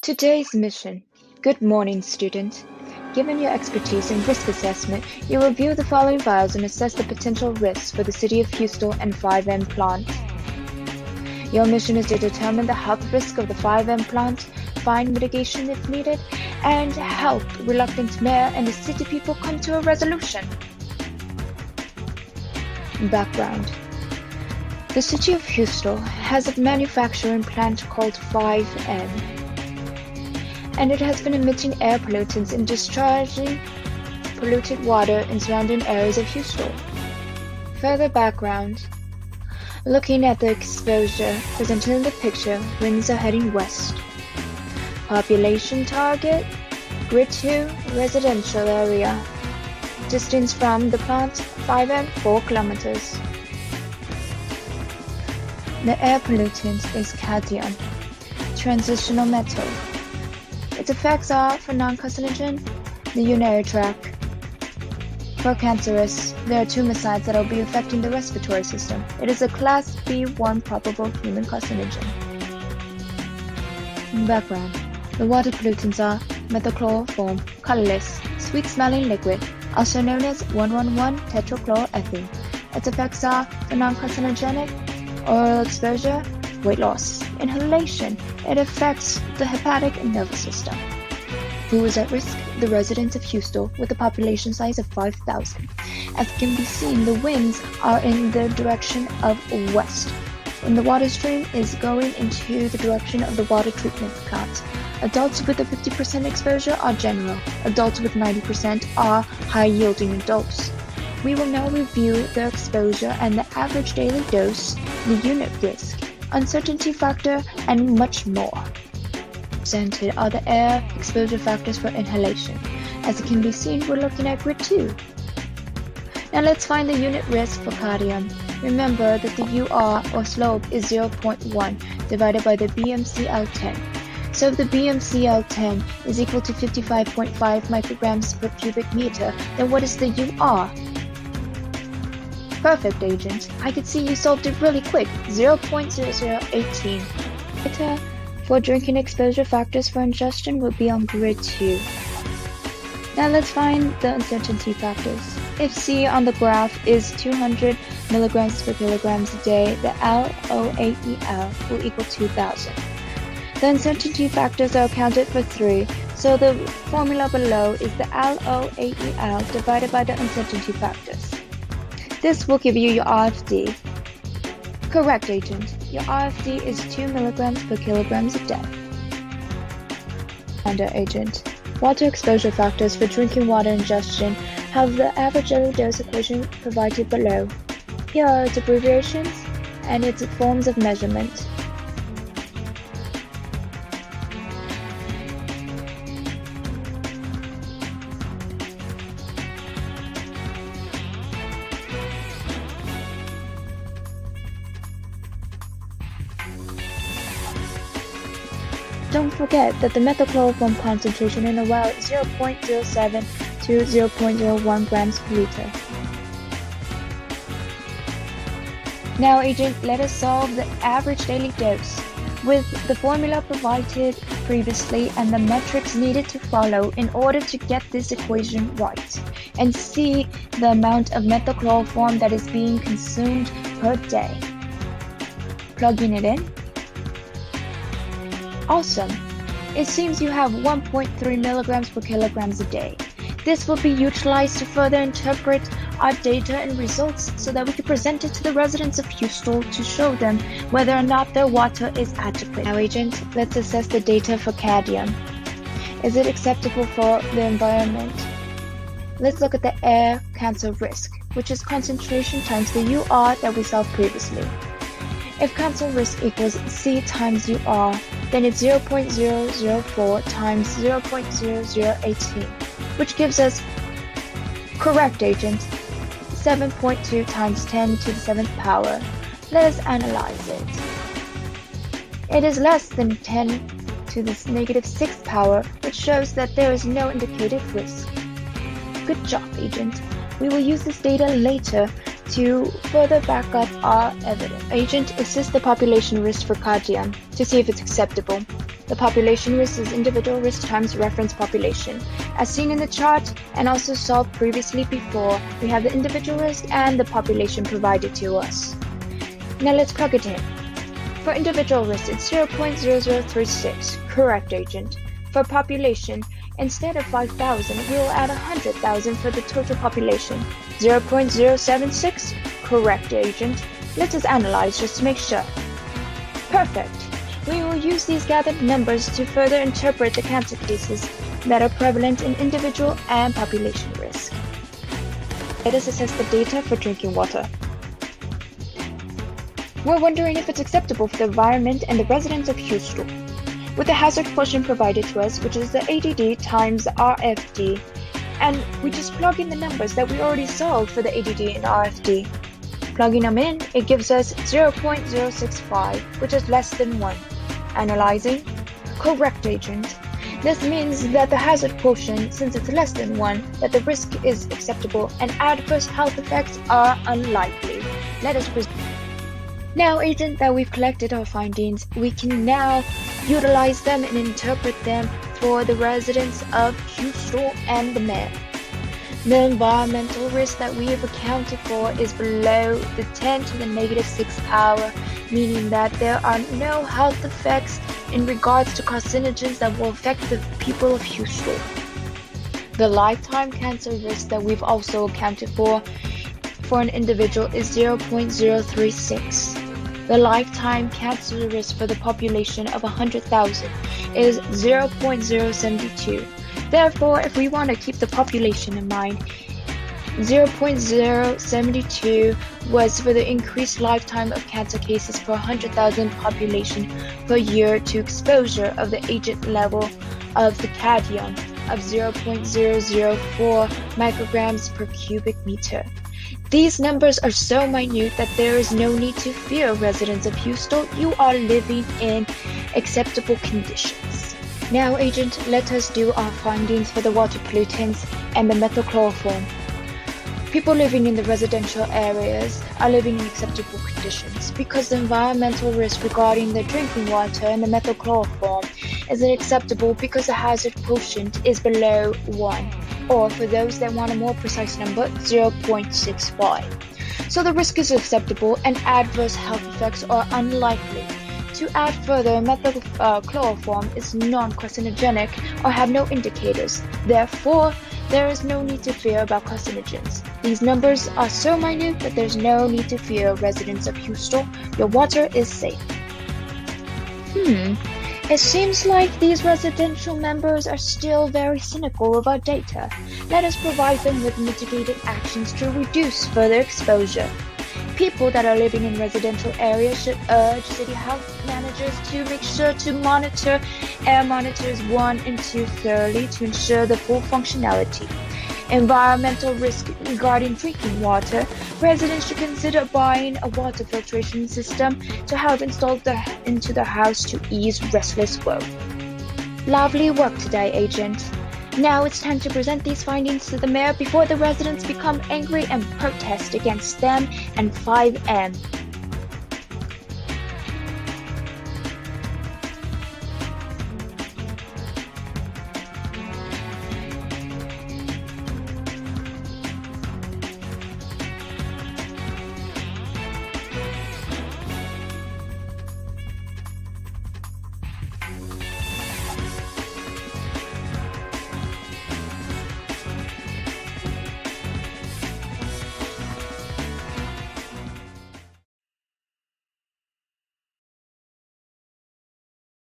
Today's mission. Good morning, student. Given your expertise in risk assessment, you will review the following files and assess the potential risks for the City of Houston and 5M plant. Your mission is to determine the health risk of the 5M plant, find mitigation if needed, and help reluctant mayor and the city people come to a resolution. Background. The City of Houston has a manufacturing plant called 5M, and it has been emitting air pollutants and discharging polluted water in surrounding areas of Houston. Further background. Looking at the exposure presented in the picture, winds are heading west. Population target, Grid 2 residential area. Distance from the plant, 5M, 4 kilometers. The air pollutant is cadmium, transitional metal. Its effects are for non-carcinogen, the urinary tract. For cancerous, there are tumicides that will be affecting the respiratory system. It is a class B1 probable human carcinogen. Background. The water pollutants are methylchloroform, colorless, sweet-smelling liquid, also known as 1,1,1-tetrachloroethene. Its effects are for non-carcinogenic, oral exposure, weight loss. Inhalation. It affects the hepatic and nervous system. Who is at risk? The residents of Houston, with a population size of 5,000. As can be seen, the winds are in the direction of west, and the water stream is going into the direction of the water treatment plant. Adults with a 50% exposure are general. Adults with 90% are high-yielding adults. We will now review the exposure and the average daily dose, the unit risk, uncertainty factor, and much more. Presented are the air exposure factors for inhalation. As it can be seen, we're looking at Grid 2. Now let's find the unit risk for cadmium. Remember that the UR or slope is 0.1 divided by the BMCL10. So if the BMCL10 is equal to 55.5 micrograms per cubic meter, then what is the UR? Perfect, Agent. I could see you solved it really quick. 0.0018. Data for drinking exposure factors for ingestion will be on Grid 2. Now let's find the uncertainty factors. If C on the graph is 200 milligrams per kilograms a day, the LOAEL will equal 2,000. The uncertainty factors are accounted for 3, so the formula below is the LOAEL divided by the uncertainty factors. This will give you your RFD. Correct, Agent. Your RFD is 2 milligrams per kilograms a day. Under Agent. Water exposure factors for drinking water ingestion have the average daily dose equation provided below. Here are its abbreviations and its forms of measurement. Don't forget that the methylchloroform concentration in a well is 0.07 to 0.01 grams per liter. Now, Agent, let us solve the average daily dose with the formula provided previously and the metrics needed to follow in order to get this equation right, and see the amount of methylchloroform that is being consumed per day. Plugging it in. Awesome! It seems you have 1.3 milligrams per kilograms a day. This will be utilized to further interpret our data and results so that we can present it to the residents of Houston to show them whether or not their water is adequate. Now, Agent, let's assess the data for cadmium. Is it acceptable for the environment? Let's look at the air cancer risk, which is concentration times the UR that we solved previously. If cancer risk equals C times UR, then it's 0.004 times 0.0018, which gives us, correct, Agent, 7.2 times 10 to the 7th power. Let us analyze it. It is less than 10 to the negative 6th power, which shows that there is no indicated risk. Good job, Agent. We will use this data later to further back up our evidence. Agent, assess the population risk for cadmium to see if it's acceptable. The population risk is individual risk times reference population. As seen in the chart and also solved previously before, we have the individual risk and the population provided to us. Now let's plug it in. For individual risk, it's 0.0036, correct agent. For population, instead of 5,000, we will add 100,000 for the total population. 0.076, correct agent. Let us analyze just to make sure. Perfect. We will use these gathered numbers to further interpret the cancer cases that are prevalent in individual and population risk. Let us assess the data for drinking water. We're wondering if it's acceptable for the environment and the residents of Houston. With the hazard quotient provided to us, which is the ADD times RFD, and we just plug in the numbers that we already solved for the ADD and RFD. Plugging them in, it gives us 0.065, which is less than 1. Analyzing, correct agent. This means that the hazard quotient, since it's less than 1, that the risk is acceptable and adverse health effects are unlikely. Let us proceed. Now, agent, that we've collected our findings, we can now utilize them and interpret them for the residents of Houston and the mayor. The environmental risk that we have accounted for is below the 10 to the negative 6 power, meaning that there are no health effects in regards to carcinogens that will affect the people of Houston. The lifetime cancer risk that we've also accounted for an individual is 0.036. The lifetime cancer risk for the population of 100,000 is 0.072. Therefore, if we want to keep the population in mind, 0.072 was for the increased lifetime of cancer cases per 100,000 population per year to exposure of the agent level of the cation of 0.004 micrograms per cubic meter. These numbers are so minute that there is no need to fear, residents of Houston. You are living in acceptable conditions. Now, agent, let us do our findings for the water pollutants and the methylchloroform. People living in the residential areas are living in acceptable conditions because the environmental risk regarding the drinking water and the methylchloroform isn't acceptable because the hazard quotient is below 1. Or for those that want a more precise number, 0.65. So the risk is acceptable and adverse health effects are unlikely. To add further, methylchloroform is non-carcinogenic or have no indicators. Therefore, there is no need to fear about carcinogens. These numbers are so minute that there's no need to fear, residents of Houston. Your water is safe. It seems like these residential members are still very cynical about data. Let us provide them with mitigated actions to reduce further exposure. People that are living in residential areas should urge city health managers to make sure to monitor air monitors 1 and 2 thoroughly to ensure the full functionality. Environmental risk regarding drinking water. Residents should consider buying a water filtration system to have installed into the house to ease restless growth. Lovely work today, agent. Now it's time to present these findings to the mayor before the residents become angry and protest against them and 5M.